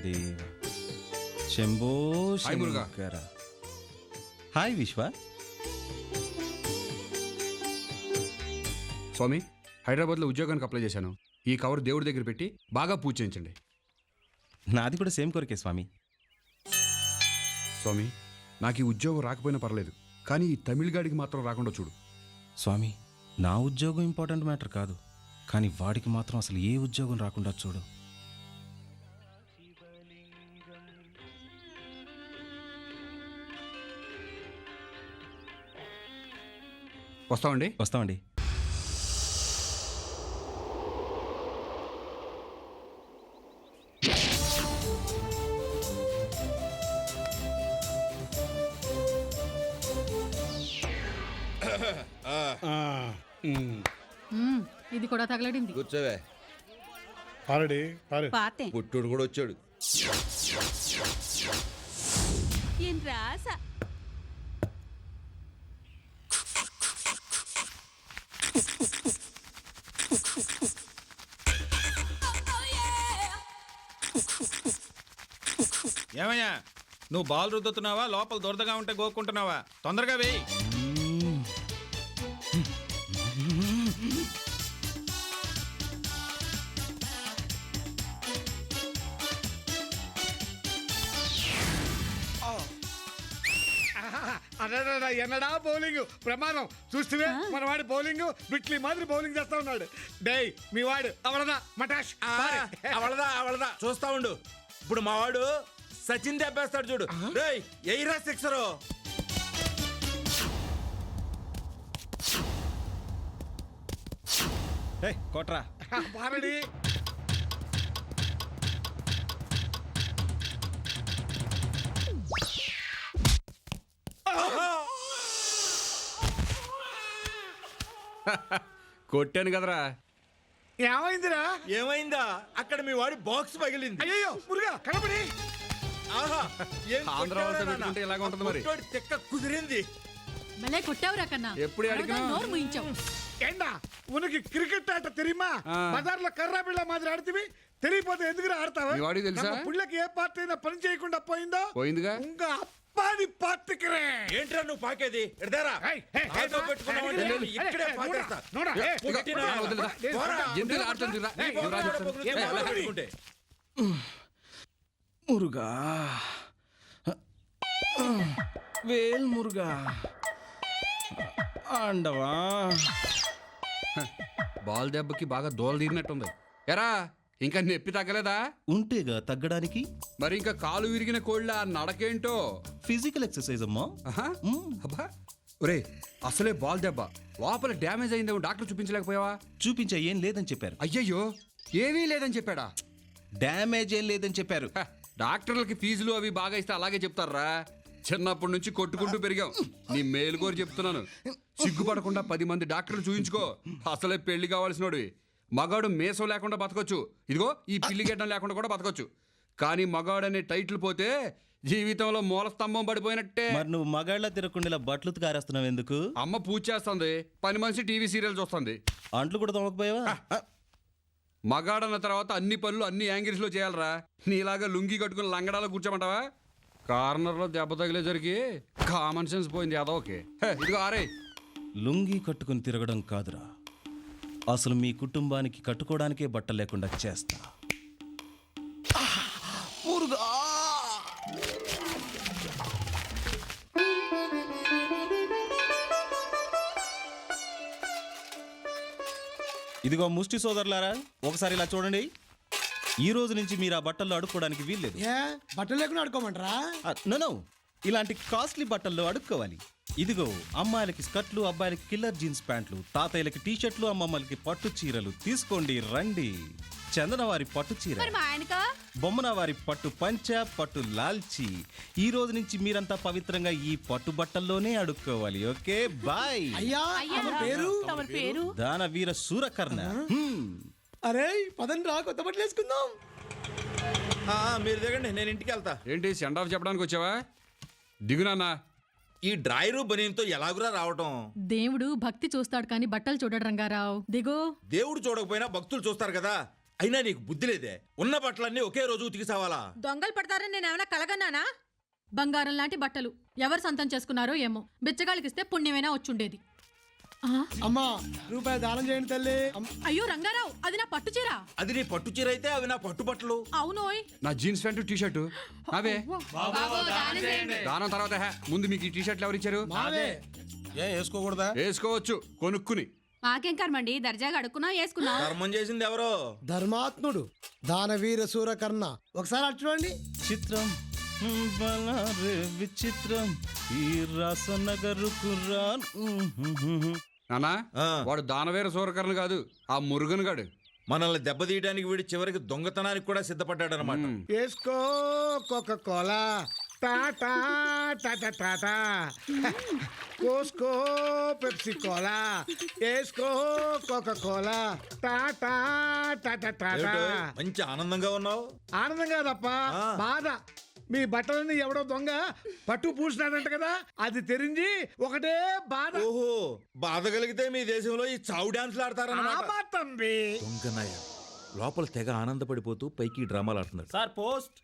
Mahadeva Shambho hi Muruga. Shankara. Hi విశ్వ. స్వామి, హైదరాబాద్లో ఉద్యోగానికి అప్లై చేశాను. ఈ కవర్ దేవుడి దగ్గర పెట్టి బాగా పూజ చేయించండి. నాది కూడా సేమ్ కోరికే స్వామి. స్వామి, నాకు ఈ ఉద్యోగం రాకపోయినా పర్లేదు, కానీ ఈ తమిళ గాడికి మాత్రం రాకుండా చూడు. స్వామి, నా ఉద్యోగం ఇంపార్టెంట్ మ్యాటర్ కాదు, కానీ వాడికి మాత్రం అసలు ఏ ఉద్యోగం రాకుండా చూడు. వస్తామండి. వస్తామండి. ఇది కూడా తగలడింది. కూర్చోవే. పాతే పుట్టుడు కూడా వచ్చాడు. ఏం రాస ఏమయ్యా, నువ్వు బాల్ రుద్దుతున్నావా, లోపల దురదగా ఉంటే గోక్కుంటున్నావా? తొందరగా వేయి. ఎన్నడా బౌలింగ్ ప్రమాదం చూస్తే మన వాడి బౌలింగ్ బిట్లీ మాదిరి బౌలింగ్ చేస్తా ఉన్నాడు. డేయ్ మీ వాడు అవలదా మటాష్ అవలదా చూస్తా ఉండు. ఇప్పుడు మా వాడు సచిన్ దెబ్బేస్తాడు చూడు. రేయ్ ఎయిరా సిక్సరు. కోట్రా. బారడి కొట్టాను కదరా. ఏమైందిరా? ఏమైందా? అక్కడ మీ వాడి బాక్స్ పగిలింది. అయ్యో మురుగా కనపడి ఆహా, ఏం ఆంధ్ర కొట్టావురా వాళ్ళతో నాన్న? పెట్టుకుంటే ఇలాగ ఉంటుంది మరి. కొట్టోడి తెక్క కుదిరింది. భలే కొట్టావురా కన్నా. ఎప్పుడు అడిగినా? నోరు ముయించావు. ఏండా ఉనకి క్రికెట్ ఆట తెరిమా? బజార్లో కర్రా బిళ్ళ మాదిరి ఆడితివి, తెలియపోతే ఎందుకు ఆడతావా? మీ వాడికి తెలుసా? పుళ్ళకి ఏ పార్టీ అయినా పని చేయకుండా పోయిందో పోయిందిగా. ఇంకా అప్పాది పార్టీకిరే. ఏంట్రా నువ్వు పాకేది? ఎడదారా ఆటో పెట్టుకున్నావంటే ఇక్కడే పాకేస్తా. పుట్టిన పోరా. ఎందుకు ఆడుతుంది రా? నీ పోరా, ఏం మాట్లాడుకుంటే? మురుగా వేల్ మురుగా అండవా. బాల్ దెబ్బకి బాగా దోల తీరినట్టుంది. ఎరా, ఇంకా నొప్పి తగ్గలేదా? ఉంటేగా తగ్గడానికి. మరి ఇంకా కాలు విరిగిన కోళ్ళ నడకేంటో. ఫిజికల్ ఎక్సర్సైజ్ అమ్మా. ఆహా. అబ్బా ఒరే, అసలే బాల్ దెబ్బ, లోపల డ్యామేజ్ అయిందేమో, డాక్టర్ చూపించలేకపోయావా? చూపించా, ఏం లేదని చెప్పారు. అయ్యయ్యో, ఏమీ లేదని చెప్పాడా? డ్యామేజ్ ఏం లేదని చెప్పారు. హ, డాక్టర్లకి ఫీజులు అవి బాగా ఇస్తే అలాగే చెప్తారా? చిన్నప్పటి నుంచి కొట్టుకుంటూ పెరిగాం. నీ మేలు కోరి చెప్తున్నాను, సిగ్గుపడకుండా 10 మంది డాక్టర్లు చూయించుకో. అసలే పెళ్లి కావాల్సినోడివి. మగాడు మేసం లేకుండా బతకొచ్చు, ఇదిగో ఈ పిల్లి గెడ్డం లేకుండా కూడా బతకొచ్చు. కానీ మగాడు అనే టైటిల్ పోతే జీవితంలో మూల స్తంభం పడిపోయినట్టే. మరి నువ్వు మగాళ్ళ తిరగకుండా బట్టలు కారేస్తున్నావు ఎందుకు? అమ్మ పూజ చేస్తుంది, పని మనిషి టీవీ సీరియల్ చూస్తుంది. అంట్లు కూడా తొమకపోయావా? మగాడన్న తర్వాత అన్ని పనులు అన్ని యాంగిల్స్ లో చేయాలరా. నీలాగా లుంగి కట్టుకుని లంగడాలో కూర్చోమంటావా? కార్నర్లో దెబ్బ తగిలేసరికి కామన్ సెన్స్ పోయింది అదోకే. ఇదిగో ఆరే. లుంగి కట్టుకుని తిరగడం కాదురా, అసలు మీ కుటుంబానికి కట్టుకోవడానికే బట్ట లేకుండా చేస్తా. మురుగా ఇదిగో ముష్టి సోదరులారా, ఒకసారి ఇలా చూడండి. ఈ రోజు నుంచి మీరు ఆ బట్టల్లో అడుక్కోవడానికి వీల్లేదు. బట్టలు లేకుండా ఆడుకోమంటారా? నో, ఇలాంటి కాస్ట్లీ బట్టల్లో అడుక్కోవాలి. ఇదిగో అమ్మాయిలకి స్కర్ట్లు, అబ్బాయిలకి కిల్లర్ జీన్స్ ప్యాంట్లు, తాతయ్యలకి టీషర్ట్లు, అమ్మమ్మలకి పట్టు చీరలు. తీసుకోండి రండి. చందన వారి పట్టు చీర, బొమ్మన వారి పట్టు పంచ, పట్టు లాల్చి. ఈ రోజు నుంచి మీరంతా పవిత్రంగా ఈ పట్టు బట్టల్లోనే అడుక్కోవాలి. Okay bye. పేరు దాన వీర సూరకర్ణ. అరే పదండి రా, కొత్త బట్టలు వేసుకుందాం. మీరు దిగండి, నేను ఇంటికి వెళ్తా. ఏంటి సెండ్ ఆఫ్ చెప్పడానికి వచ్చావా? దిగునాన్నా. ఈ డ్రైరు బనీన్తో ఎలాగురా రావటం? దేవుడు భక్తి చూస్తాడు కానీ బట్టలు చూడడు రంగారావు. దిగో. దేవుడు చూడకపోయినా భక్తులు చూస్తారు కదా. అయినా నీకు బుద్ధి లేదే, ఉన్న బట్టలన్నీ ఒకే రోజు ఉతికిసావాలా? దొంగలు పడతారని నేను ఏమైనా కలగన్నానా? బంగారం లాంటి బట్టలు ఎవరు సొంతం చేసుకున్నారో ఏమో, బిచ్చగాళ్ళకిస్తే పుణ్యమైనా వచ్చుండేది. ఆ, అమ్మా రూపాయి దానం చేయండి తల్లి. అయ్యో రంగారావు, అది నా పట్టు చీర. అది నీ పట్టు చీర అయితే అవి నా పట్టు బట్టలు. అవునోయ్. నా జీన్స్ ప్యాంటు టీ షర్టు అవే దానం తర్వాత ముందు మీకు ఈ టీ షర్ట్లు ఎవరు ఇచ్చారు? మావే. ఏ వేసుకోకూడదా? వేసుకోవచ్చు కొనుక్కుని. మాకేం కర్మండి, దర్జాగా అడుక్కున్నా వేసుకున్నా. ధర్మం చేసింది ఎవరో? ధర్మాత్ముడు దానవీర సూరకర్ణ. ఒకసారి అటు చూడండి. చిత్రం బలారే విచిత్రం ఈ రాసనగరుకు రాన్. నానా ఆ. వాడు దానవేర సూరకర్ణ కాదు, ఆ మురుగన్ గాడు. మనల్ని దెబ్బతీయడానికి వీడి చివరికి దొంగతనానికి కూడా సిద్ధపడ్డాడు అనమాట. వేసుకో కోక కోలా టాటా టాటా టాటా. కోసుకో పెప్సీ కోలా. వేసుకో కోక కోలా టాటా టాటా టాటా. మంచి ఆనందంగా ఉన్నావు. ఆనందంగా తప్ప ఆ. బాధ. మీ బట్టలని ఎవడో దొంగ పట్టు పూసినాడంట కదా, అది తెరించి ఒకటే బాధ. ఓహో, బాధ కలిగితే మీ దేశంలో ఈ చావు డాన్స్లు ఆడతారన్నమాట. ఆమా తంబి. దొంగనాయ లోపల తెగ ఆనందపడిపోతూ పైకి డ్రామాలు ఆడుతున్నాడు. Sir post.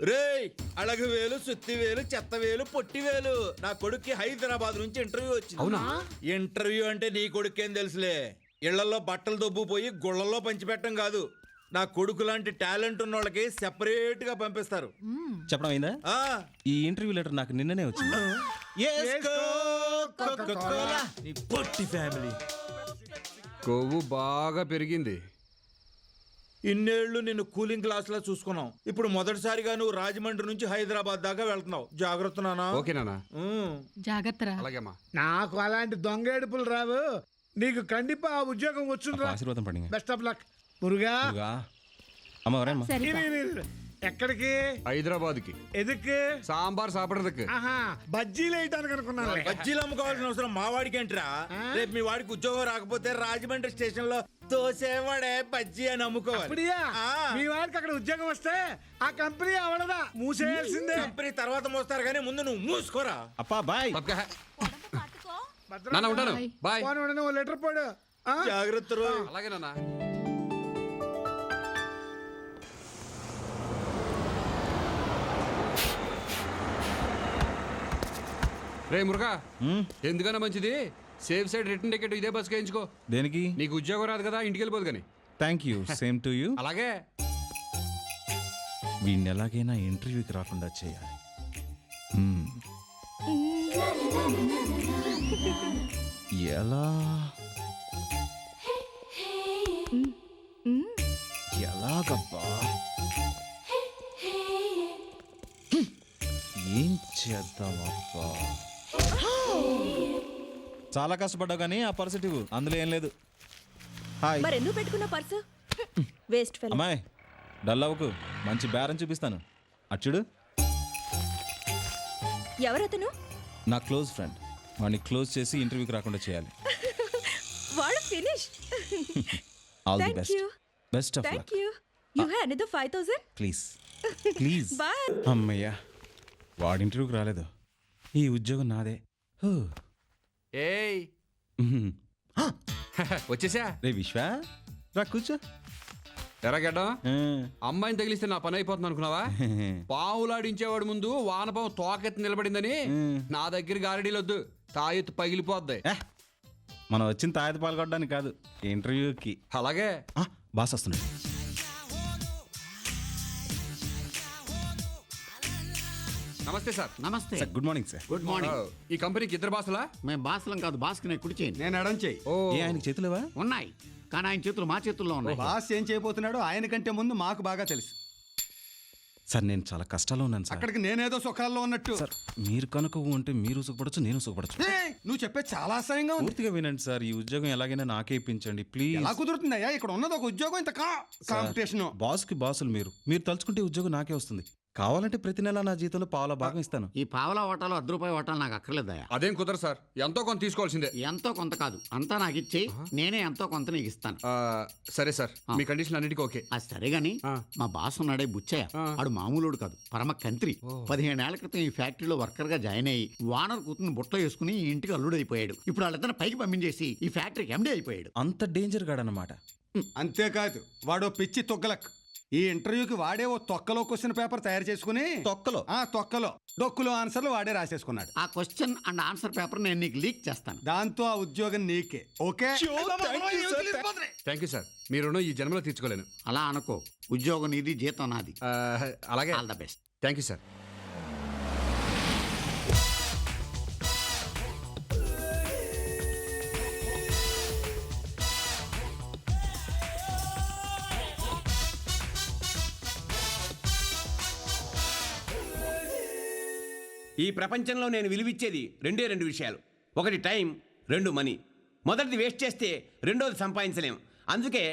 రేయ్, అళగు వేలు, సుత్తి వేలు, చెత్త వేలు, పొట్టి వేలు, నా కొడుక్కి హైదరాబాద్ నుంచి ఇంటర్వ్యూ వచ్చింది. అవునా? ఇంటర్వ్యూ అంటే నీ కొడుకేం తెలుసులే. ఇళ్లలో బట్టలు దొబ్బుపోయి గుళ్ళల్లో పంచిపెట్టం కాదు. నా కొడుకు లాంటి టాలెంట్ ఉన్న వాళ్ళకి సెపరేట్ గా పంపిస్తారు. చెప్పడం అయిందా? ఆ ఈ ఇంటర్వ్యూ లెటర్ నాకు నిన్ననే వచ్చింది. వేసుకో కోకా-కోలా. నీ పొట్టి ఫ్యామిలీ. కొవ్వు బాగా పెరిగింది. ఇన్నేళ్లు నిన్ను కూలింగ్ క్లాస్ లా చూసుకున్నాం. ఇప్పుడు మొదటిసారిగా నువ్వు రాజమండ్రి నుంచి హైదరాబాద్ దాకా వెళ్తున్నావు. జాగ్రత్త నానా. ఓకే నానా. జాగ్రత్తరా. అలాగేమ్మా. నాకు అలాంటి దొంగ ఏడుపులు రావు. నీకు కండిపా ఆ ఉద్యోగం వచ్చుండ్రా. ఆశీర్వాదం పడింది. Best of luck Muruga. అమ్మ ఎవరమ్మా? ఎక్కడికి? హైదరాబాద్ కి. ఎదుకు? సాంబార్ సాపడదకు. ఆహా, బజ్జీలు వేయటానికి అనుకున్నాను. బజ్జీలు అమ్ముకోవాల్సిన అవసరం మా వాడికి ఏంట్రా? రేపు మీ వాడికి ఉద్యోగం రాకపోతే రాజమండ్రి స్టేషన్ లో తోసేవాడే బజ్జీ అని అమ్ముకోవాలి. అప్పుడియా ఆ. మీ వాడికి అక్కడ ఉద్యోగం వస్తే ఆ కంపెనీ అవడదా, మూసేయాల్సిందే. కంపెనీ తర్వాత మోస్తారు కానీ ముందు నువ్వు మూసుకోరా. అప్పా బాయ్. తప్పకా. నాన్న ఉంటాను. బాయ్. పోనీ ఉండని ఓ లెటర్ పోడు. ఆ? జాగ్రత్త రో. అలాగే నాన్న. రే మురుగా, ఎందుకన్నా మంచిది సేఫ్ సైడ్ రిటర్న్ టికెట్ ఇదే బస్ వేయించుకో. దేనికి? నీకు ఉద్యోగం రాదు కదా, ఇంటికి వెళ్ళిపోదు కానీ. Thank you, same to you. అలాగే. వీడిని ఎలాగైనా ఇంటర్వ్యూకి రాకుండా చేయాలి. మ్మ్. ఎలా ఎలాగబ్బా? ఏం చేద్దామబ్బా? చాలా కష్టపడ్డావు కానీ ఆ పాజిటివ్ అందులో ఏం లేదు. హాయ్ మరెందుకు పెట్టుకున్న పర్సు? Waste fellow. అమ్మాయి, డల్ అవ్వకు, మంచి బేరం చూపిస్తాను. అచ్చుడు ఎవరతను? నా క్లోజ్ ఫ్రెండ్. వాడిని క్లోజ్ చేసి ఇంటర్వ్యూకి రాకుండా చేయాలి. వాడు finish. All the Thank best. you. Best of luck. Thank you. You have another 5000. Please please. Bye. అమ్మయ్యా, వాడి ఇంటర్వ్యూకి రాలేదు. ఈ ఉద్యోగం నాదే. హూ. ఏయ్ వచ్చేసా. రే విశ్వ, రా కూర్చో. ఎరగడ్డం ఆ. అమ్మాయిని తగిలిస్తే నా పని అయిపోతుంది అనుకున్నావా? పావులాడించేవాడు ముందు వానపాము తోకెత్తి నిలబడిందని నా దగ్గర గారడీలొద్దు, తాయెత్తు పగిలిపోద్ది. ఏ, మనం వచ్చిన తాయత పాల్గొనడానికి కాదు, ఇంటర్వ్యూకి. అలాగే. బాస్ వస్తున్నాడు. నమస్తే సార్. నమస్తే. Sir good morning sir. Good morning. ఈ కంపెనీకి ఇద్దరు బాసులా? మేము బాసులం కాదు, బాస్కి నేను కుడి చేయండి. నేను ఎడం చెయ్యి. ఓ ఏ ఆయనకి చేతులేవా? ఉన్నాయి, కానీ ఆయన చేతులు మా చేతుల్లో ఉన్నాయి. బాస్ ఏం చేయబోతున్నాడో ఆయన కంటే ముందు మాకు బాగా తెలుసు. సార్ నేను చాలా కష్టాల్లో ఉన్నాను సార్. అక్కడికి నేనేదో సుఖాల్లో ఉన్నట్టు. సార్ మీరు కనుక ఉంటే మీరు సుఖపడచ్చు, నేను సుఖపడచ్చు. ఏయ్, నువ్వు చెప్పే చాలా అసహ్యంగా ఉంది. పూర్తిగా వినండి సార్. ఈ ఉద్యోగం ఎలాగైనా నాకే ఇప్పించండి ప్లీజ్. ఎలా కుదురుతుందయ్యా? ఇక్కడ ఉన్నది ఒక ఉద్యోగం, ఇంత కాంపిటీషన్. బాస్ కి బాసులు మీరు తలుచుకుంటే ఉద్యోగం నాకే వస్తుంది. కావాలంటే ప్రతి నెల నా జీతంలో పావుల భాగం ఇస్తాను. ఈ పావలా ఓటాలు ₹10 ఓటాలు నాకు అక్కర్లేదయా. అదేం కుదరదు సార్, ఎంతో కొంత తీసుకోవాల్సిందే. ఎంతో కొంత కాదు, అంతా నాకు ఇచ్చేయి, నేనే ఎంతో కొంత నీకు ఇస్తాను. ఆ, సరే సార్, మీ కండిషన్ అన్నిటికీ ఓకే. అది సరే గాని మా బాస్ ఉన్నాడే బుచ్చయ్య, ఆడు మామూలుడు కాదు, పరమ కంత్రి. 15 ఏళ్ల క్రితం ఈ ఫ్యాక్టరీలో వర్కర్ గా జాయిన్ అయ్యి వానర్ కూతుని బుట్టలో వేసుకుని ఈ ఇంటికి అల్లుడు అయిపోయాడు. ఇప్పుడు వాళ్ళిద్దరిని పైకి పంపించేసి ఈ ఫ్యాక్టరీకి ఎండీ అయిపోయాడు. అంత డేంజర్ గాడు అన్నమాట. అంతేకాదు వాడో పిచ్చి తొగ్గలక్. ఈ ఇంటర్వ్యూకి వాడే ఓ తొక్కలో క్వశ్చన్ పేపర్ తయారు చేసుకుని తొక్కలో తొక్కలో డొక్కులో ఆన్సర్లు వాడే రాసేసుకున్నాడు. ఆ క్వశ్చన్ అండ్ ఆన్సర్ పేపర్ నేను నీకు లీక్ చేస్తాను. దాంతో ఆ ఉద్యోగం నీకే. Okay thank you sir. మీ రుణం ఈ జన్మలో తీర్చుకోలేను. అలా అనుకో, ఉద్యోగం నీది, జీతం నాది. అలాగే all the best. Thank you sir. ఈ ప్రపంచంలో నేను విలువిచ్చేది రెండు విషయాలు. ఒకటి టైం, రెండు మనీ. మొదటిది వేస్ట్ చేస్తే రెండోది సంపాదించలేం. అందుకే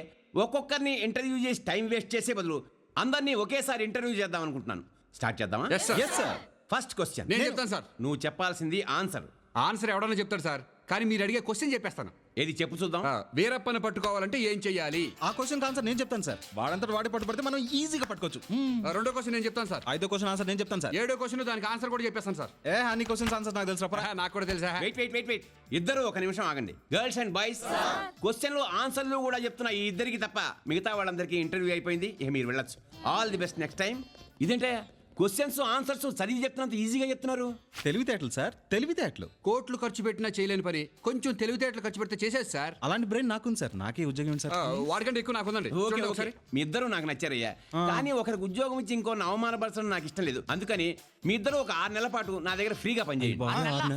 ఒక్కొక్కరిని ఇంటర్వ్యూ చేసి టైం వేస్ట్ చేసే బదులు అందరినీ ఒకేసారి ఇంటర్వ్యూ చేద్దాం అనుకుంటున్నాను. స్టార్ట్ చేద్దామా? Yes, sir. Yes, sir. First question నేను చెప్తాను సార్. నువ్వు చెప్పాల్సింది ఆన్సర్. ఆన్సర్ ఎవడన్నా చెప్తాడు సార్, కానీ మీరు అడిగే క్వశ్చన్ చెప్పేస్తాను. ఏది చెప్పు చూద్దాం. వీరప్పని పట్టుకోవాలంటే ఏం చెయ్యాలి? ఆ క్వశ్చన్ ఆన్సర్ నేను చెప్తాను సార్. వాడంతటి వాడి పట్టుబడితే మనం ఈజీగా పట్టుకోవచ్చు. రెండో క్వశ్చన్ నేను చెప్తాను సార్. ఐదో క్వశ్చన్ ఆన్సర్ నేను చెప్తాను సార్. ఏడో క్వశ్చన్ దానికి ఆన్సర్ కూడా చెప్పేస్తాను సార్. అన్ని క్వశ్చన్స్ ఆన్సర్ నాకు తెలుసు. నాకు కూడా తెలుసా? వెయిట్. ఇద్దరు ఒక నిమిషం ఆగండి. గర్ల్స్ అండ్ బాయ్స్, క్వశ్చన్లు ఆన్సర్లు కూడా చెప్తున్నా ఈ ఇద్దరికి తప్ప మిగతా వాళ్ళందరికీ ఇంటర్వ్యూ అయిపోయింది. ఇక మీరు వెళ్ళొచ్చు. All the best next time. ఇదేంటే క్వశ్చన్స్ ఆన్సర్స్ చదివి చెప్తున్నంత ఈజీగా చెప్తున్నారు. తెలివితేటలు సార్, తెలివితేటలు. కోట్లు ఖర్చు పెట్టినా చేయలేని పని కొంచెం తెలివితేటలు ఖర్చు పెడితే చేసేది సార్. అలాంటి బ్రెయిన్ నాకుంది సార్. నాకే ఉద్యోగం ఏంటి సార్? వాడికంటే ఎక్కువ నాకుందండి. ఓకే చూడండి ఓకే. ఒకసారి. మీ ఇద్దరు నాకు నచ్చారయ్యా, కానీ ఒకరికి ఉద్యోగం ఇచ్చి ఇంకోరిని అవమానపరచడం నాకు ఇష్టం లేదు. అందుకని మీ ఇద్దరు ఒక 6 నెలల పాటు నా దగ్గర ఫ్రీగా పనిచేయండి.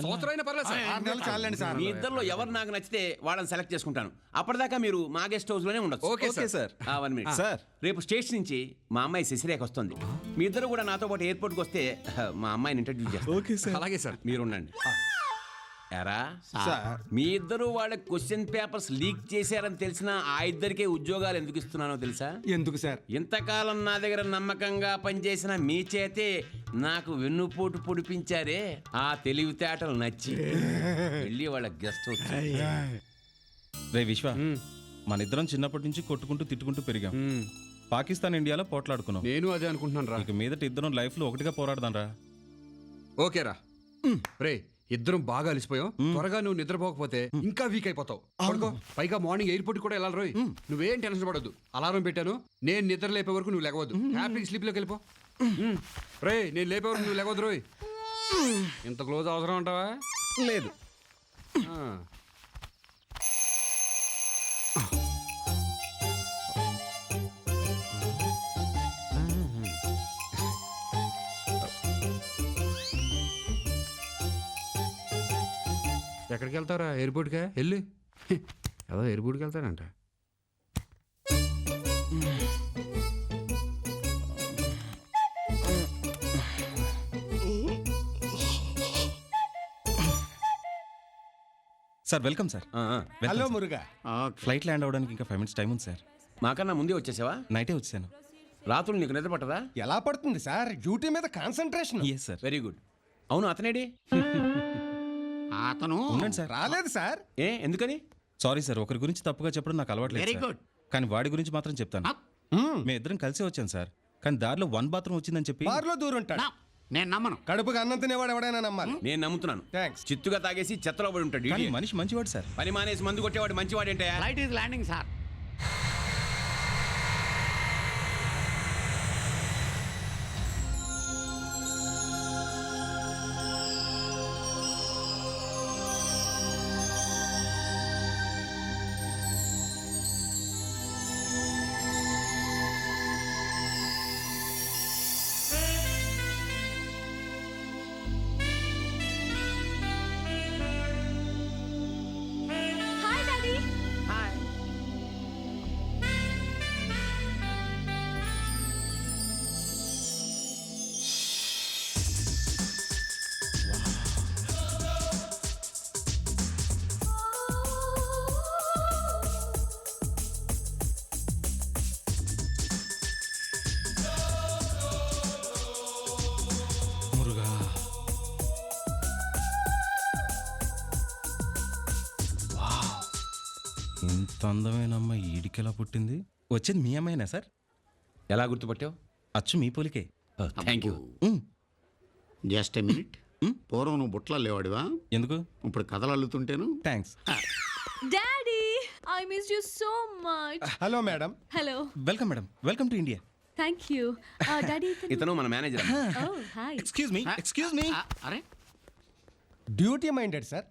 సంవత్సరం అయినా పర్లేదు సార్. 6 నెలలు చాలండి సార్. మీ ఇద్దరిలో ఎవరు నాకు నచ్చితే వాళ్ళని సెలెక్ట్ చేసుకుంటాను. అప్పటిదాకా మీరు మా గెస్ట్ హౌస్ లోనే ఉండొచ్చు. Okay okay sir. 1 minute sir. రేపు స్టేషన్ నుంచి మా అమ్మాయి శశిరేఖ వస్తుంది. మీ ఇద్దరు కూడా నాతో పాటు ఎయిర్పోర్ట్కి వస్తే మా అమ్మాయిని ఇంట్రడ్యూస్ చేస్తాను. Okay sir. అలాగే సార్. మీరు ఉండండి. ఎరా సార్ మీ ఇద్దరు వాళ్ళ క్వశ్చన్ పేపర్స్ లీక్ చేశారని తెలిసిన ఆ ఇద్దరికే ఉద్యోగాలు ఎందుకు ఇస్తున్నానో తెలుసా? ఎందుకు సార్? ఇంతకాలం నా దగ్గర నమ్మకంగా పనిచేసిన మీ చేతే నాకు వెన్నుపోటు పొడిపించారే, ఆ తెలివితేటలు నచ్చి వెళ్ళి వాళ్ళ గెస్ట్ హౌస్. రే విశ్వ, మన ఇద్దరం చిన్నప్పటి నుంచి కొట్టుకుంటూ తిట్టుకుంటూ పెరిగాం. పాకిస్తాన్ ఇండియాలో పోట్లాడుకున్నాం. నేను అదే అనుకుంటున్నాను రా. ఇక మీదట ఇద్దరం లైఫ్ లో ఒకటిగా పోరాడదాం రా. ఓకేరా. రే ఇద్దరం బాగా అలిసిపోయాం. త్వరగా నువ్వు నిద్రపోకపోతే ఇంకా వీక్ అయిపోతావు. పడుకో. పైగా మార్నింగ్ ఎయిర్పోర్ట్ కూడా వెళ్ళాలి రోయ్. నువ్వేం టెన్షన్ పడొద్దు. అలారం పెట్టాను, నేను నిద్ర లేపే వరకు నువ్వు లేవద్దు. హ్యాపీ స్లీప్ లోకి వెళ్ళిపో. రే నేను లేపే వరకు నువ్వు లేవద్దు రోయ్. ఇంత క్లోజ్ అవసరం అంటావా? లేదు. ఎక్కడికి వెళ్తారా? ఎయిర్పోర్ట్కా? వెళ్ళి ఏదో ఎయిర్పోర్ట్కి వెళ్తారంట. Sir welcome sir. Hello Muruga. Flight land అవడానికి ఇంకా 5 minutes టైం ఉంది సార్. మాకన్నా ముందే వచ్చేసావా? నైటే వచ్చాను. రాత్రులు నీకు నిద్ర పట్టదా? ఎలా పడుతుంది సార్? డ్యూటీ మీద concentration. Yes sir. Very good. అవును, అతనేడి? అతను ఉండండి సార్. రాలేదు సార్. ఎందుకని? సారీ సార్, ఒకరి గురించి తప్పుగా చెప్పడం నాకు అలవాట్లేదు వెరీ సార్. గుడ్. కానీ వాడి గురించి మాత్రం చెప్తాను. మేము ఇద్దరం కలిసి వచ్చాను సార్, కానీ దారిలో 1 బాత్రూమ్ వచ్చిందని చెప్పి బార్లో దూరుంటాడు. నేను నమ్మను. కడుపుకి అన్నం తినేవాడు ఎవడైనా నమ్మాలి. నేను నమ్ముతున్నాను. థ్యాంక్స్. చిత్తుగా తాగేసి చెత్తలో పడి ఉంటాడు. కానీ idiot. మనిషి మంచివాడు సార్. పని మానేసి మందు కొట్టేవాడు మంచివాడేంటే? Flight is landing sir. Hi daddy. Muruga. Wow, ఇంత అందమైన అమ్మాయి ఈడికెలా పుట్టింది? వచ్చేది మీ అమ్మాయినా సార్? ఎలా గుర్తుపట్టావు? అచ్చు మీ పోలికే. Thank you. Just a minute. పూర్వం నువ్వు బుట్టలు లేవాడివా? ఎందుకు? ఇప్పుడు కథలు అల్లుతుంటేను. Thanks. Daddy I missed you so much. Hello madam. Hello. Welcome madam, welcome to India. Thank you. Daddy. ఇతను మన manager Oh, hi. Excuse me అరే డ్యూటీ మైండెడ్ సార్.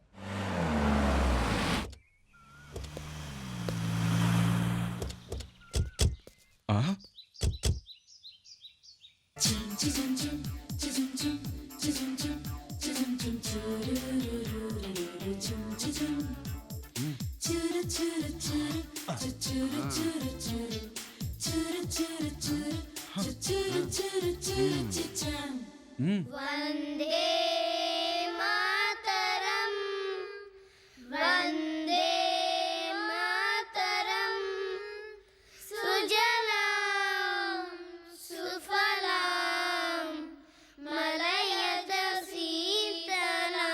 వందే మాతరం వందే మాతరం సుజలాం సుఫలాం మలయజ శీతలాం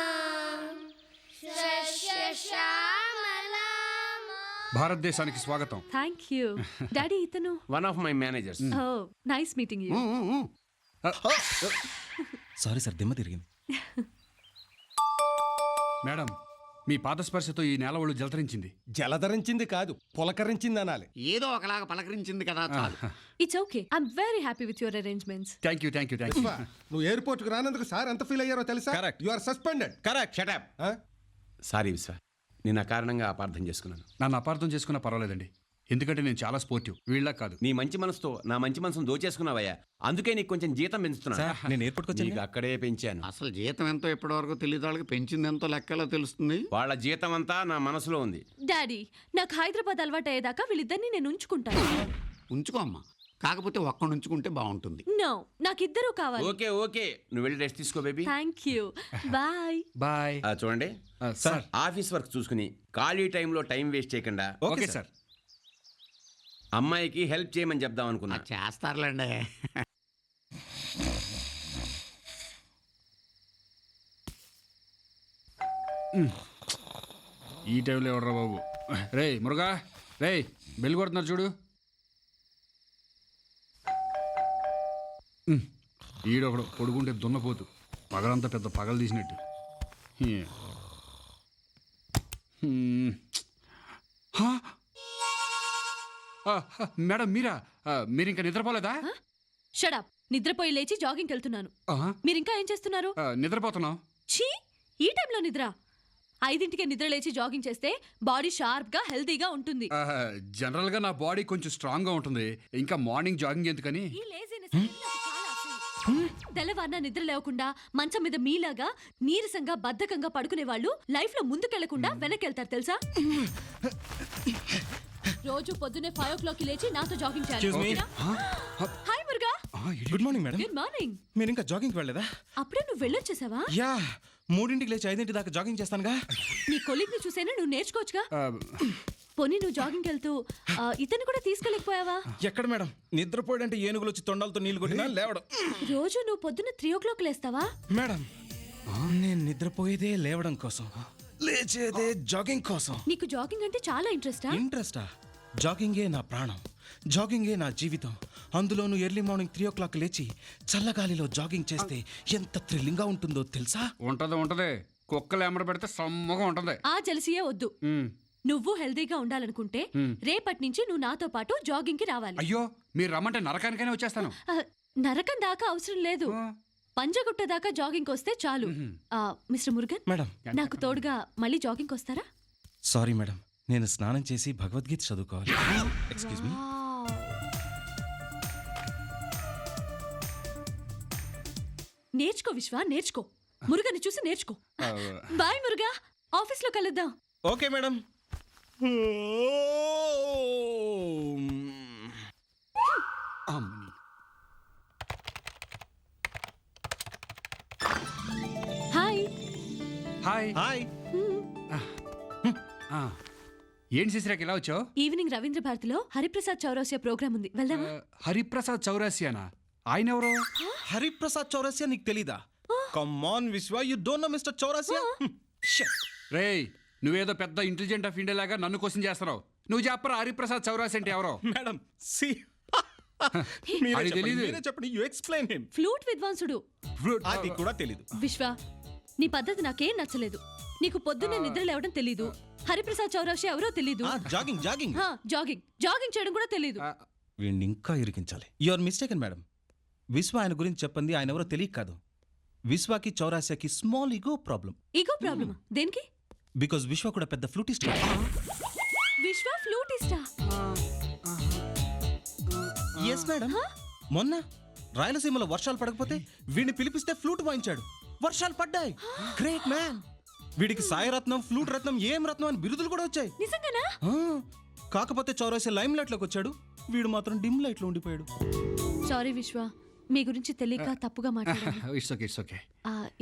శస్యశ్యామలాం. భారతదేశానికి స్వాగతం. Thank you. Daddy, itanu. One of my managers. Oh, nice meeting you. Sorry sir, దిమ్మ తిరిగింది. మేడం, మీ పాద స్పర్శతో ఈ నేల ఒళ్ళు జలతరించింది. జలధరించింది కాదు, పులకరించింది అనాలి. ఏదో ఒకలాగా పలకరించింది కదా చాలు. It's okay. I'm very happy with your arrangements. Thank you. విశ్వ, నువ్వు ఎయిర్పోర్ట్ కు రానందుకు సార్ ఎంత ఫీల్ అయ్యారో తెలుసా? Correct. You are suspended. Correct. Shut up. Sorry Vishwa, నేను అకారణంగా అపార్థం చేసుకున్నాను. నన్ను అపార్థం చేసుకున్నా పర్వాలేదండి, ఎందుకంటే నేను చాలా స్పోర్టివ్, వీళ్ళ కాదు. నీ మంచి మనసుతో నా మంచి మనసును దోచేసుకున్నావయ్యా, అందుకే నీకు కొంచెం జీతం పెంచుతున్నా. నేను ఎయిర్పోర్ట్కి వచ్చాను. నీకు అక్కడే పెంచాను. అసలు జీతం ఎంతో ఇప్పటివరకు తెలియదు, వాళ్ళకి పెంచింది ఎంతో లెక్కలో తెలుస్తుంది. వాళ్ళ జీతం అంతా నా మనసులో ఉంది. డాడీ, నాకు హైదరాబాద్ అలవాటు అయ్యేదాకా వీళ్ళిద్దరిని నేను ఉంచుకుంటాను. ఉంచుకో అమ్మా, కాకపోతే ఒక్కడు ఉంచుకుంటే బాగుంటుంది. నో, నాకు ఇద్దరు కావాలి. ఓకే ఓకే, నువ్వు వెళ్ళి రెస్ట్ తీసుకో baby. Thank you. Bye. Bye. చూడండి సార్. ఆఫీస్ వర్క్ చూసుకుని ఖాళీ టైంలో టైం వేస్ట్ చేయకుండా ఓకే సార్. అమ్మాయికి హెల్ప్ చేయమని చెప్దాం అనుకున్నా. చేస్తారులేండి. ఈ టైంలో ఎవడరా బాబు? రే మురుగా, రే బెల్ కొడుతున్నారు చూడు. ఈడొకడు పొడుగుంటే దున్నపోతు, పగలంతా పెద్ద పగలు తీసినట్టు. మేడం మీరా? మీరు ఇంకా నిద్రపోలేదా? షడప్. నిద్రపోయి లేచి జాగింగ్కి వెళ్తున్నాను. మీరు ఇంకా ఏం చేస్తున్నారు? నిద్రపోతున్నాం. ఛీ, ఈ టైంలో నిద్ర? 5ంటికే నిద్ర లేచి జాగింగ్ చేస్తే బాడీ షార్ప్ గా హెల్తీగా ఉంటుంది. జనరల్ గా నా బాడీ కొంచెం స్ట్రాంగ్ గా ఉంటుంది, ఇంకా మార్నింగ్ జాగింగ్ ఎందుకని. ఈ లేజినెస్ అనేది నాకు చాలా అసహ్యం. తెల్లవారిన నిద్ర లేకుండా మంచం మీద మీలాగా నీరసంగా బద్ధకంగా పడుకునే వాళ్ళు లైఫ్ లో ముందుకెళ్లకుండా వెనకెళ్తారు తెలుసా? రోజు పొద్దున్నే 5 o'clock లేచి నాతో జాగింగ్ చేయాలి. Hi Muruga. Good morning madam. Good morning. మీరు ఇంకా జాగింగ్కి వెళ్ళలేదా? అప్పుడే నువ్వు వెళ్ళొచ్చేసావా? యా, 3ంటికి లేచి 5ంటి దాకా జాగింగ్ చేస్తానుగా. నీ కొలీగ్ ని చూసేనా నువ్వు నేర్చుకోవచ్చుగా. పోనీ నువ్వు జాగింగ్ వెళ్తూ ఇతను కూడా తీసుకెళ్ళకపోయావా? ఎక్కడ మేడం, నిద్రపోయాడంటే ఏనుగులు వచ్చి తొండాలతో నీళ్లు కొట్టినా లేవడం. రోజు నువ్వు పొద్దున్న 3 o'clock లేస్తావా? మేడం, నేను నిద్రపోయేదే లేవడం కోసం, లేచేదే జాగింగ్ కోసం. నీకు జాగింగ్ అంటే చాలా ఇంట్రెస్టా? ఇంట్రెస్టా? జాగింగే నా ప్రాణం, జాగింగే నా జీవితం. అందులోనూ ఎర్లీ మార్నింగ్ 3 o'clock లేచి చల్లగాలిలో జాగింగ్ చేస్తే ఎంత థ్రిల్లింగ్ గా ఉంటుందో తెలుసా? ఉంటది. కుక్కలు ఎమర పెడితే సమ్మగా ఉంటది. ఆ జలసియే వద్దు. నువ్వు హెల్దీగా ఉండాలనుకుంటే రేపటి నుంచి నువ్వు నాతో పాటు జాగింగ్ కి రావాలి. అయ్యో, మీరు రమ్మంటే నరకానికైనా వచ్చేస్తాను. నరకం దాకా అవసరం లేదు, పంజగుట్ట దాకా జాగింగ్ వస్తే చాలు. మిస్టర్ మురుగన్ మేడం, నాకు తోడుగా మళ్ళీ జాగింగ్ వస్తారా? సారీ మేడం, నేను స్నానం చేసి భగవద్గీత చదువుకోవాలి. Excuse me. నేర్చుకో విశ్వ, నేర్చుకో. మురుగని చూసి నేర్చుకో. బాయ్ మురుగా, ఆఫీస్ లో కలుద్దాం. Okay madam. Hi. Hi. Hi. ఏంటి చేసిరాక ఇలా వచ్చావు? ఈవినింగ్ రవీంద్ర భారతిలో హరిప్రసాద్ చౌరాసియా ప్రోగ్రామ్ ఉంది, వెళ్దామా? హరిప్రసాద్ చౌరాసియానా? ఆయన ఎవరు? హరిప్రసాద్ చౌరాసియా నీకు తెలీదా? కమ్ ఆన్ విశ్వ, you don't know mister Chaurasia? రేయ్, నువ్వేదో పెద్ద ఇంటెలిజెంట్ ఆఫ్ ఇండియా లాగా నన్ను క్వశ్చన్ చేస్తున్నావు. నువ్వు చెప్పరా హరిప్రసాద్ చౌరాసియా అంటే ఎవరో? మేడం, సి అది తెలీదు. చెప్పండి, యు ఎక్స్ప్లెయిన్ హిమ్. ఫ్లూట్ విద్వాంసుడు. అది కూడా తెలీదు. విశ్వ, నీ పద్ధతి నాకేం నచ్చలేదు. నీకు పొద్దున్నే నిద్ర లేవడం తెలీదు. హరిప్రసాద్ చౌరాషి ఎవరో తెలీదు. జాగింగ్ జాగింగ్ జాగింగ్ చేయడం కూడా తెలీదు. వీడిని ఇంకా ఇరికించాలి. You are mistaken madam. Vishwa ఆయన గురించి చెప్పింది ఆయన ఎవరో తెలియక కాదు. విశ్వాకి చౌరాసియాకి స్మాల్ ఈగో ప్రాబ్లం. ఈగో ప్రాబ్లమా? దేనికి? బికాజ్ విశ్వ కూడా పెద్ద ఫ్లూటిస్ట్. విశ్వ ఫ్లూటిస్టా? Yes madam. మొన్న రాయలసీమలో వర్షాలు పడకపోతే వీడిని పిలిపిస్తే ఫ్లూట్ వాయించాడు. వర్షాలు పడ్డాయి. Great man. వీడికి సాయరత్నం, ఫ్లూట్ రత్నం, ఏం రత్నం అని బిరుదులు కూడా వచ్చాయి. నిజంగానా? కాకపోతే చౌరాసియా లైమ్ లైట్ లోకి వచ్చాడు, వీడు మాత్రం డిమ్ లైట్ లో ఉండిపోయాడు. సారీ విశ్వ, మీ గురించి తెలియక తప్పుగా మాట్లాడాను. It's okay.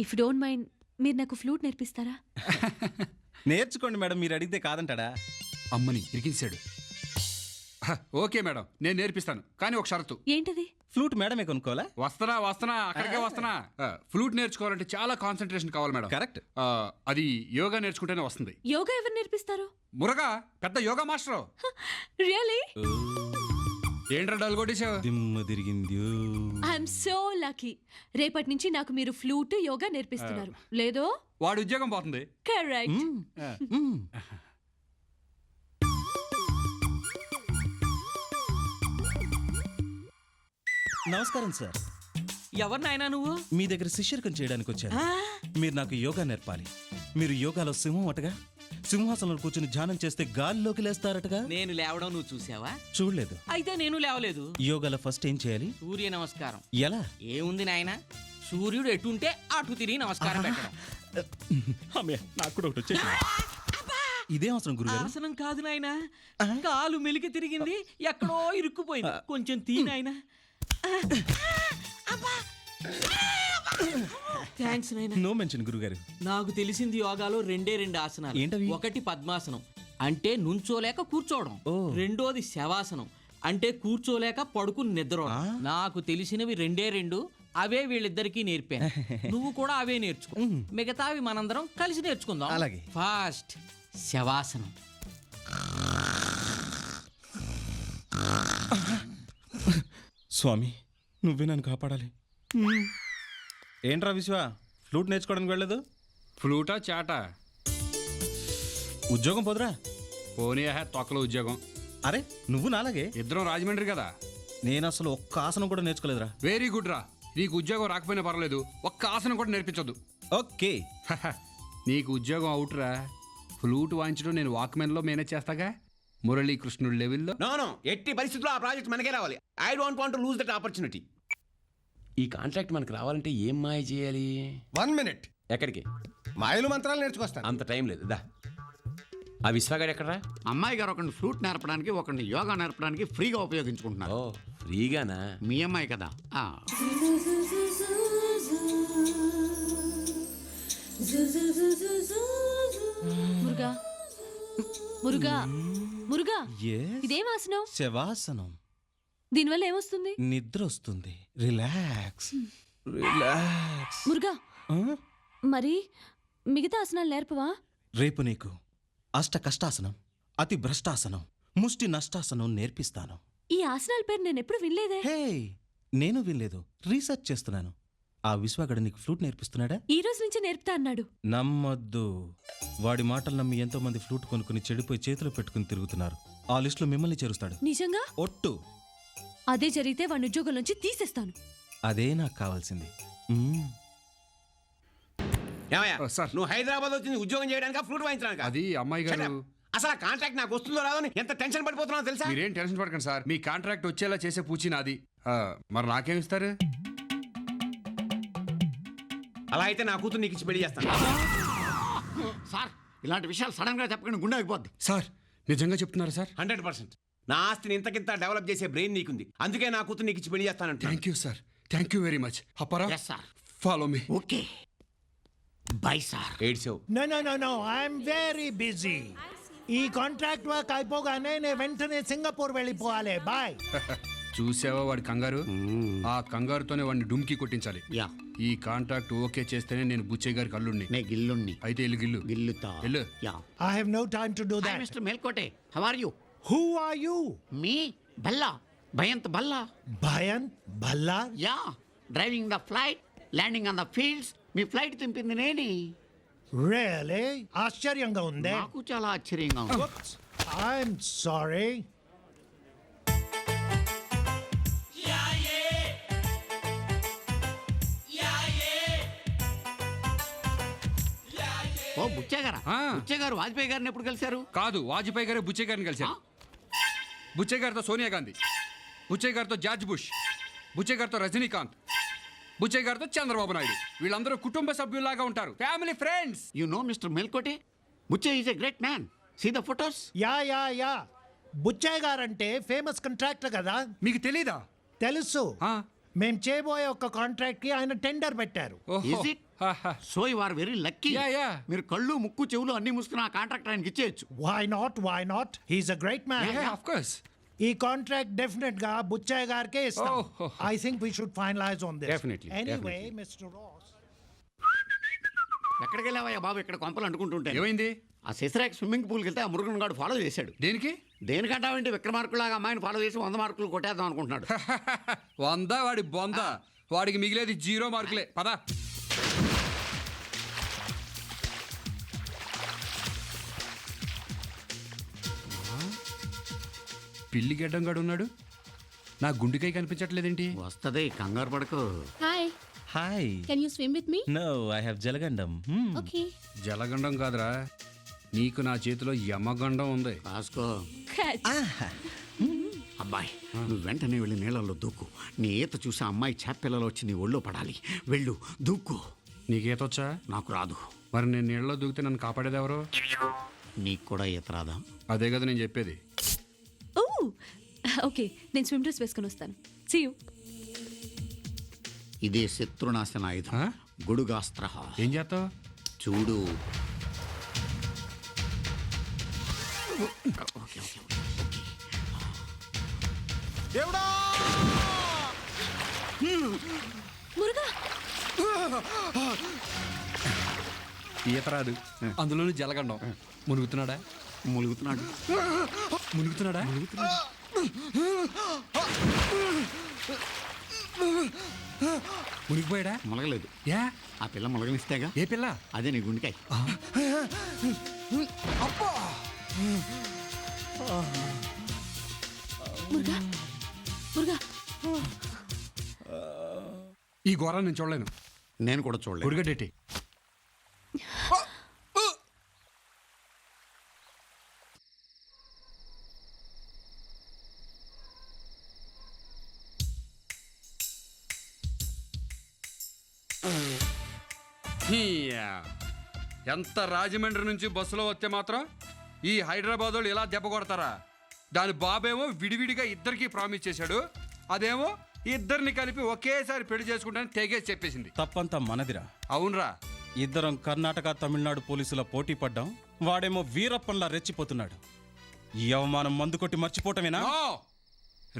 If don't mind, మీరు నాకు ఫ్లూట్ నేర్పిస్తారా? నేర్చుకోండి మేడం, మీరు అడిగితే కాదంటాడా? అమ్మని ఇరికించాడు. ఓకే మేడం, నేను నేర్పిస్తాను, కానీ ఒక షరతు. ఏంటది? ఫ్లూట్ మేడమే కొనుక్కోవాలా? వస్తున్నా అక్కడికే వస్తున్నా. ఫ్లూట్ నేర్చుకోవాలంటే చాలా కాన్సన్ట్రేషన్ కావాలి మేడం. కరెక్ట్. అది యోగా నేర్చుకుంటేనే వస్తుంది. యోగా ఎవరు నేర్పిస్తారు? మురగా పెద్ద యోగా మాస్టర్. రియలీ? ఏంట్రా డల్ కొట్టేశావు? దిమ్మ తిరిగింది. I'm so lucky. రేపటి నుంచి నాకు మీరు ఫ్లూట్, యోగా నేర్పిస్తున్నారు. లేదో వాడి ఉద్యోగం పోతుంది. కరెక్ట్. నమస్కారం సార్. ఎవరు నాయనా నువ్వు? మీ దగ్గర శిష్యర్కం చేయడానికి వచ్చాను. మీరు నాకు యోగా నేర్పాలి. మీరు యోగాలో సింహం అటగా, సింహాసనంలో కూర్చుని ధ్యానం చేస్తే గాల్లోకి లేస్తారటగా. నేను లేవడం నువ్వు చూసావా? చూడలేదు. అయితే నేను లేవలేదు. యోగాలో ఫస్ట్ ఏం చేయాలి? సూర్య నమస్కారం. ఎలా? ఏముంది నాయనా, సూర్యుడు ఎటుంటే అటు తిరిగి నమస్కారం పెట్టడం. నాకు కూడా ఒకటి వచ్చేసి. ఇదే అవసరం గురుగారు. ఆసనం కాదు నాయనా, కాలు మెలికి తిరిగింది, ఎక్కడో ఇరుక్కుపోయింది. కొంచెం తీ నాయనా. థ్యాంక్స్ నాయనా. నో మెన్షన్ గురుగారు. నాకు తెలిసింది యోగాలో రెండే ఆసనాలు. ఏంటవి? ఒకటి పద్మాసనం, అంటే నుంచోలేక కూర్చోవడం. రెండోది శవాసనం, అంటే కూర్చోలేక పడుకుని నిద్ర. నాకు తెలిసినవి రెండే, అవే వీళ్ళిద్దరికీ నేర్పాను. నువ్వు కూడా అవే నేర్చుకో. మిగతావి మనందరం కలిసి నేర్చుకుందాం. అలాగే. ఫాస్ట్ శవాసనం. స్వామి, నువ్వే నన్ను కాపాడాలి. ఏంట్రా విశ్వ, ఫ్లూట్ నేర్చుకోవడానికి వెళ్ళలేదు? ఫ్లూటా చాటా? ఉద్యోగం పోదురా. పోనీ తొక్కలో ఉద్యోగం. అరే నువ్వు నాలాగే. ఇద్దరం రాజమండ్రి కదా. నేను అసలు ఒక్క ఆసనం కూడా నేర్చుకోలేదురా. వెరీ గుడ్ రా. నీకు ఉద్యోగం రాకపోయినా పర్వాలేదు, ఒక్క ఆసనం కూడా నేర్పించొద్దు. ఓకే. నీకు ఉద్యోగం అవుట్రా. ఫ్లూట్ వాయించడం నేను వాక్మెన్లో మేనేజ్ చేస్తాగా, మురళీకృష్ణుడు లెవెల్లో. నో ఎట్టి పరిస్థితుల్లో ఆ ప్రాజెక్ట్ మనకే రావాలి. I don't want to lose that opportunity. ఈ కాంట్రాక్ట్ మనకు రావాలంటే ఏం మాయ చేయాలి? 1 minute. ఎక్కడికి? మాయలు మంత్రాలు నేర్చుకొస్తాను. అంత టైం లేదు. దా. ఆ విశ్వగాడు ఎక్కడరా? అమ్మాయి గారు ఒకరిని ఫ్లూట్ నేర్పడానికి, ఒకరిని యోగా నేర్పడానికి ఫ్రీగా ఉపయోగించుకుంటున్నారు. ఓ ఫ్రీగానా? మీ అమ్మాయి కదా. మురుగా మురుగా మురుగా, Yes. ఇదేం ఆసనం? శవాసనం. దీనివల్ల ఏమొస్తుంది? నిద్ర వస్తుంది. Relax relax. మురుగా, మరి మిగతా ఆసనాలు నేర్పవా? రేపు నీకు అష్ట కష్టాసనం, అతి భ్రష్టాసనం, ముష్టి నష్టాసనం నేర్పిస్తాను. ఈ ఆసనాల పేరు నేను ఎప్పుడు వినలేదే. హే, నేను వినలేదు, రీసెర్చ్ చేస్తున్నాను. ఆ విశ్వగడ నీకు ఫ్లూట్ నేర్పిస్తున్నాడా? ఈ రోజు నుంచి నేర్పుతా అన్నాడు. నమ్మొద్దు. వాడి మాటలు నమ్మి ఎంతో మంది ఫ్లూట్ కొనుక్కుని చెడిపోయి చేతిలో పెట్టుకుని తిరుగుతున్నారు. ఆ లిస్టులో మిమ్మల్ని చేరుస్తాడు. నిజంగా? ఒట్టు. అదే జరిగితే వాడిని ఉద్యోగం నుంచి తీసేస్తాను. అదే నాకు కావాల్సింది. ఏమయ్యా సార్. నువ్వు హైదరాబాద్ వచ్చింది ఉద్యోగం చేయడానికి, ఫ్లూట్ వాయించడానికి? అది అమ్మాయి గారు. అసలు ఆ కాంట్రాక్ట్ నాకు వస్తుందో రాదో అని ఎంత టెన్షన్ పడిపోతున్నావు తెలుసా? మీరేం టెన్షన్ పడకండి సార్, మీ కాంట్రాక్ట్ వచ్చేలా చేసే పూచి నాది. మరి నాకేం ఇస్తారు? అలా అయితే నా కూతురు నీకు ఇచ్చి పెళ్లి చేస్తాను. సార్, ఇలాంటి విషయాలు సడన్ గా చెప్పకుండా గుండె ఆగిపోద్ది. సార్ నిజంగా చెప్తున్నారా సార్? 100%. నా ఆస్తిని ఇంతకింత డెవలప్ చేసే బ్రెయిన్ నీకుంది, అందుకే నా కూతురు నీకు ఇచ్చి పెళ్లి చేస్తానంట. Thank you sir, thank you very much. అప్పారా, yes sir. Follow me. Okay bye sir. ఏడ్చావు. No I'm very busy. ఈ కాంట్రాక్ట్ వర్క్ అయిపోగానే నేను వెంటనే సింగపూర్ వెళ్ళిపోవాలి. బాయ్. చూసావా వాడి కంగారు? ఆ కంగారుతోనే వాడిని డుమ్కి కొట్టించాలి. యా, ఈ కాంట్రాక్ట్ ఓకే చేస్తేనే నేను బుచ్చయ్య గారికి అల్లుడిని. నే గిల్లుణ్ణి. అయితే ఇల్లు గిల్లు గిల్లుతా. వెళ్ళు. Yeah. I have no time to do hi that. Mister Melkote, how are you? Who are you? Me Bhalla, Bhayanth Bhalla. Bhayan Bhalla. Yeah, driving the flight, landing on the fields, మీ ఫ్లైట్ తెంపింది నేనే. రియలీ ఆశ్చర్యంగా ఉంది. నాకు చాలా ఆశ్చర్యంగా ఉంది. I'm sorry. ఓ బుచ్చయ్య గారా? ఆ. బుచ్చయ్య గారు వాజ్పేయి గారిని ఎప్పుడు కలిశారు? కాదు, వాజ్పేయి గారు బుచ్చయ్య గారిని కలిశారు. బుచ్చయ్య గారితో సోనియా గాంధీ, బుచ్చయ్య గారితో జార్జ్ బుష్, బుచ్చయ్య గారితో రజనీకాంత్, బుచ్చయ్య గారితో చంద్రబాబు నాయుడు. వీళ్ళందరూ కుటుంబ సభ్యుల్లాగా ఉంటారు, family friends. You know mister Melkote, Buchaiah is a great man. See the photos. Yeah Buchaiah గారంటే ఫేమస్ కాంట్రాక్టర్ కదా. మీకు తెలీదా? తెలుసు. ఆ. మేం చేయబోయే ఒక కాంట్రాక్ట్ కి ఆయన టెండర్ పెట్టారు. Is it? So you are very lucky. Yeah. మీరు కళ్ళు ముక్కు చెవులు అన్ని మూసుకుని ఆ కాంట్రాక్ట్ ఆయనకి ఇచ్చేయచ్చు. Why not he's a great man. Of course. ఈ కాంట్రాక్ట్ డెఫినెట్ గా బుచ్చయ్య గారికే ఇస్తాం. Oh. I think we should finalize on this. Definitely, anyway definitely. Mister Ross. ఎక్కడికి వెళ్ళావయ్యా బాబు? ఇక్కడ కొంపలు అంటుకుంటుంటే. ఏమైంది? ఆ శశిరాక్ స్విమ్మింగ్ పూల్కి వెళ్తే ఆ మురుగన్ గాడు ఫాలో చేశాడు. దేనికి? దేనికంటావేంటి? విక్రమార్కులాగా అమ్మాయిని ఫాలో చేసి 100 మార్కులు కొట్టేద్దాం అనుకుంటున్నాడు. 100 వాడి బొంద. వాడికి మిగిలేది 0 మార్కులే. పద. పిల్లి గడ్డం గడు ఉన్నాడు, నా గుండెకాయ కనిపించట్లేదేంటి? వస్తది, కంగారు పడకు. Hi, hi. Can you swim with me? No, I have జలగండం. ఓకే. జలగండం కాదురా, నీకు నా చేతిలో యమగండం ఉంది. కాసుకో. క్యాచ్. అబ్బాయి, నువ్వు వెంటనే వెళ్ళి నీళ్ళల్లో దూకు. నీ ఈత చూసి ఆ అమ్మాయి చేపపిల్లలో వచ్చి నీ ఒళ్ళో పడాలి. వెళ్ళు, దూకు. నీకేతొచ్చా? నాకు రాదు. మరి నేను నీళ్ళలో దూకితే నన్ను కాపాడేది ఎవరు? నీకు కూడా ఈత రాదా? అదే కదా నేను చెప్పేది. ఓ ఓకే, నేను స్విమ్ డ్రెస్ వేసుకొని వస్తాను. See you. ఇదే శత్రునాశన ఆయుధం, ఆ? గొడుగాస్త్ర. ఏం చేస్తావు? చూడు. ఓకే. దేవుడా! మురుగా, ఈత రాదు, అందులోనూ జలగండం. మునుగుతున్నాడా? ములుగుతున్నాడు. మునుగుతున్నాడా? మునిగిపోయాడా? మొలగలేదు. యా. ఆ పిల్ల మొలగనిస్తేగా. ఏ పిల్ల? అదే నీ గుండెకాయ. మురుగా. ఈ ఘోరాన్ని నేను చూడలేను. నేను కూడా చూడలేదు. గుడిగడ్డేటి. ఎంత రాజమండ్రి నుంచి బస్సులో వస్తే మాత్రం ఈ హైదరాబాద్ వాళ్ళు ఇలా దెబ్బ కొడతారా? దాని బాబేమో విడివిడిగా ఇద్దరికి ప్రామిస్ చేశాడు, అదేమో ఇద్దరిని కలిపి ఒకేసారి పెళ్లి చేసుకుంటానని తెగేసి చెప్పేసింది. తప్పంతా మనదిరా. అవునరా. ఇద్దరం కర్ణాటక తమిళనాడు పోలీసుల పోటీ పడ్డాం. వాడేమో వీరప్పన్లా రెచ్చిపోతున్నాడు. ఈ అవమానం మందు కొట్టి మర్చిపోవటమేనా?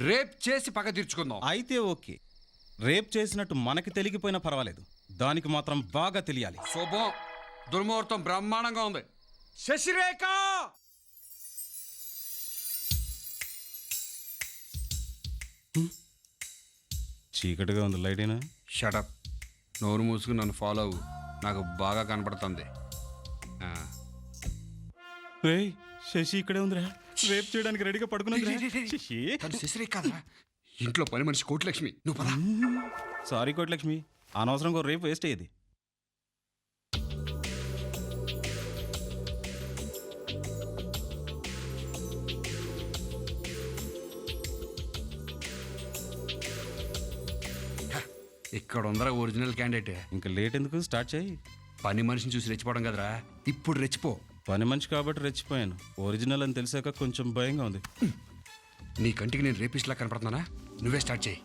రేప్ చేసి పగ తీర్చుకుందాం. అయితే ఓకే. రేప్ చేసినట్టు మనకి తెలిగిపోయినా పర్వాలేదు, దానికి మాత్రం బాగా తెలియాలి. శుభం. దుర్ముహూర్తం బ్రహ్మాండంగా ఉంది. శశిరేఖ! చీకటిగా ఉంది, లైటేనా? షటప్. నోరు మూసుకుని నన్ను ఫాలో అవ్వు, నాకు బాగా కనపడుతుంది. రేయ్, శశి ఇక్కడే ఉందిరా. రేప్ చేయడానికి రెడీగా పడుకున్నది. శశిరేఖ కాదురా, ఇంట్లో పని మనిషి కోటిలక్ష్మి. నువ్వు పద. సారీ కోటిలక్ష్మి, అనవసరంగా రేపు వేస్ట్ అయ్యేది. ఇక్కడ ఉందరా ఒరిజినల్ క్యాండిడేట్. ఇంకా లేట్ ఎందుకు, స్టార్ట్ చేయి. పని మనిషిని చూసి రెచ్చిపోవడం కదరా, ఇప్పుడు రెచ్చిపో. పని మనిషి కాబట్టి రెచ్చిపోయాను. ఒరిజినల్ అని తెలిసాక కొంచెం భయంగా ఉంది. నీ కంటికి నేను రేపిస్ట్లా కనపడుతున్నానా? నువ్వే స్టార్ట్ చేయి.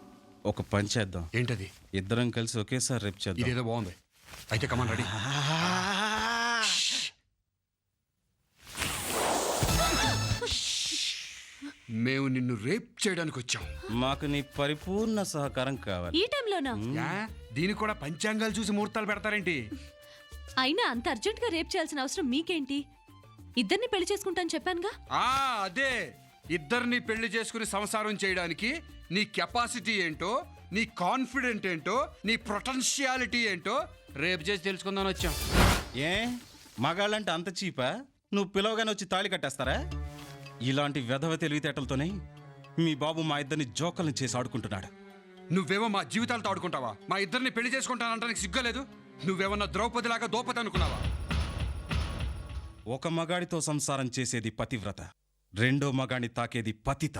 ఒక పని చేద్దాం. ఏంటది? ఇద్దరం కలిసి ఒకేసారి రేప్ చేద్దాం. ఇదేదో బాగుంది. అయితే కమాన్, రెడీ. మేము నిన్ను రేప్ చేయడానికి వచ్చాం. మాకు నీ పరిపూర్ణ సహకారం కావాలి. ఈ టైంలోనా? యా, దీనికి కూడా పంచాంగాలు చూసి ముహూర్తాలు పెడతారేంటి? అయినా అంత అర్జెంట్ గా రేప్ చేయాల్సిన అవసరం మీకేంటి? ఇద్దరిని పెళ్లి చేసుకుంటాను చెప్పానుగా. అదే, ఇద్దరిని పెళ్లి చేసుకుని సంసారం చేయడానికి నీ కెపాసిటీ ఏంటో, నీ కాన్ఫిడెంట్ ఏంటో నీ పొటెన్షియాలిటీ ఏంటో రేపు చేసి తెలుసుకుందామని వచ్చాం. ఏ మగాళ్ళంటే అంత చీపా? నువ్వు పిలవగానే వచ్చి తాళి కట్టేస్తారా? ఇలాంటి వెధవ తెలివితేటలతోనే మీ బాబు మా ఇద్దరిని జోకల్ని చేసి ఆడుకుంటున్నాడు. నువ్వేమో మా జీవితాలతో ఆడుకుంటావా? మా ఇద్దరిని పెళ్లి చేసుకుంటానంటానికి సిగ్గలేదు? నువ్వేమన్నా ద్రౌపదిలాగా దోపతి అనుకున్నావా? ఒక మగాడితో సంసారం చేసేది పతివ్రత, రెండో మగాడిని తాకేది పతిత.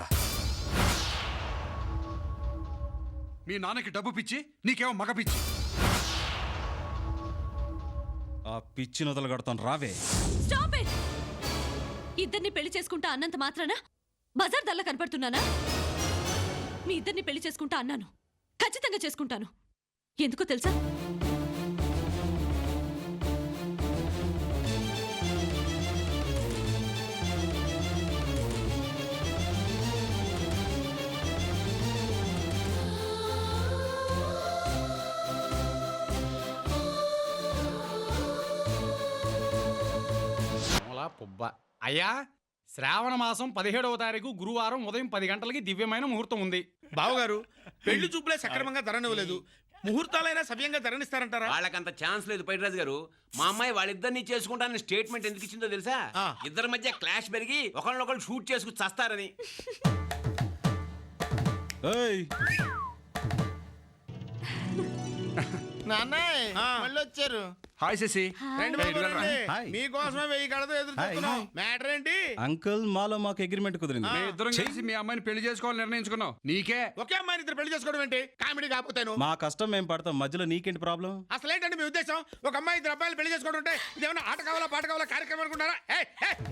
మీ నాన్నకి డబ్బు పిచ్చి, నీకేమో మగ పిచ్చి. ఆ పిచ్చి నొదలగడతాను రావే. Stop it. ఇద్దరిని పెళ్లి చేసుకుంటా అన్నంత మాత్రాన బజార్ దల్లా కనపడుతున్నానా? మీ ఇద్దరిని పెళ్లి చేసుకుంటా అన్నాను, ఖచ్చితంగా చేసుకుంటాను. ఎందుకో తెలుసా? పుబ్బ అయ్యా, శ్రావణ మాసం 17వ తారీఖు గురువారం ఉదయం 10 గంటలకి దివ్యమైన ముహూర్తం ఉంది. బావగారు పెళ్లి చూపులే సక్రమంగా ధరనివ్వలేదు, ముహూర్తాలైనా సవ్యంగా ధరణిస్తారంటారా? వాళ్ళకంత ఛాన్స్ లేదు పైడిరాజు గారు. మా అమ్మాయి వాళ్ళిద్దరిని చేసుకుంటానని స్టేట్మెంట్ ఎందుకు ఇచ్చిందో తెలుసా? ఇద్దరి మధ్య క్లాష్ పెరిగి ఒకళ్ళనొకళ్ళు షూట్ చేసుకుని చస్తారని. ఏయ్, వచ్చారు. హాయ్ శశి. రండి బాబు, రండి. హాయ్. మీకోసమే 1000 కళతో ఎదురు చూస్తున్నాం. మ్యాటర్ ఏంటి? అంకుల్ మాలో మాకు అగ్రిమెంట్ కుదిరింది. మీ ఇద్దరం కలిసి మీ అమ్మాయిని పెళ్లి చేసుకోవాలని నిర్ణయించుకున్నాం. నీకే ఒకే అమ్మాయిని ఇద్దరు పెళ్లి చేసుకోవడం ఏంటి? కామెడీ కాకపోతేను. మా కష్టం మేము పడతాం, మధ్యలో నీకేంటి ప్రాబ్లం? అసలు ఏంటండి మీ ఉద్దేశం? ఒక అమ్మాయి ఇద్దరు అబ్బాయిలు పెళ్లి చేసుకోవడం అంటే ఇదేమన్నా ఆట కావాలా పాట కావాలా కార్యక్రమం అనుకుంటారా?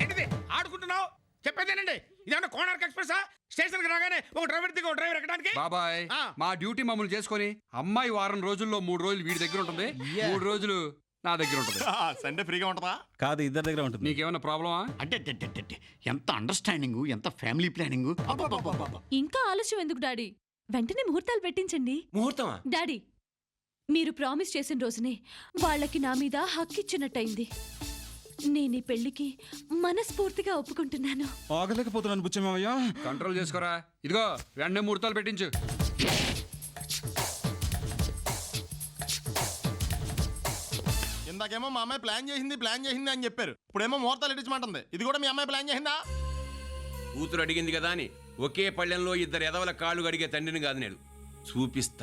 ఏంటిది ఆడుకుంటున్నావు? చెప్పేదేనండి, ఇదేమన్నా కోనార్క్ ఎక్స్ప్రెసా? స్టేషన్ కి రాగానే ఒక డ్రైవర్ దిగి ఒక డ్రైవర్ ఎక్కడానికి. బాబాయ్, మా డ్యూటీ మమ్మల్ని చేసుకొని అమ్మాయి వారం రోజుల్లో 3 రోజులు వీడి దగ్గర ఉంటుంది, 3 రోజులు నా దగ్గర ఉంటుంది. సండే ఫ్రీగా ఉంటుందా? కాదు, ఇద్దరి దగ్గర ఉంటుంది. నీకేమన్నా ప్రాబ్లమా? అంటే ఎంత అండర్స్టాండింగ్, ఎంత ఫ్యామిలీ ప్లానింగ్. ఇంకా ఆలస్యం ఎందుకు డాడీ? వెంటనే ముహూర్తాలు పెట్టించండి. ముహూర్తమా? డాడీ, మీరు ప్రామిస్ చేసిన రోజునే వాళ్ళకి నా మీద హక్కిచ్చినట్టయింది. నేను ఈ పెళ్లికి మనస్ఫూర్తిగా ఒప్పుకుంటున్నాను. ఆగలేకపోతున్నాను బుచ్చమయ్య. కంట్రోల్ చేసుకోరా. ఇదిగో వెంటనే ముహూర్తాలు పెట్టించు. ఇందాకేమో మా అమ్మాయి ప్లాన్ చేసింది అని చెప్పారు. ఇప్పుడేమో ముహూర్తాలు ఇట్టించమంటుంది. ఇది కూడా మీ అమ్మాయి ప్లాన్ చేసిందా? కూతురు అడిగింది కదా అని ఒకే పళ్ళెంలో ఇద్దరు ఎదవల కాళ్ళు అడిగే తండ్రిని కాదు నేను. చూపిస్తా.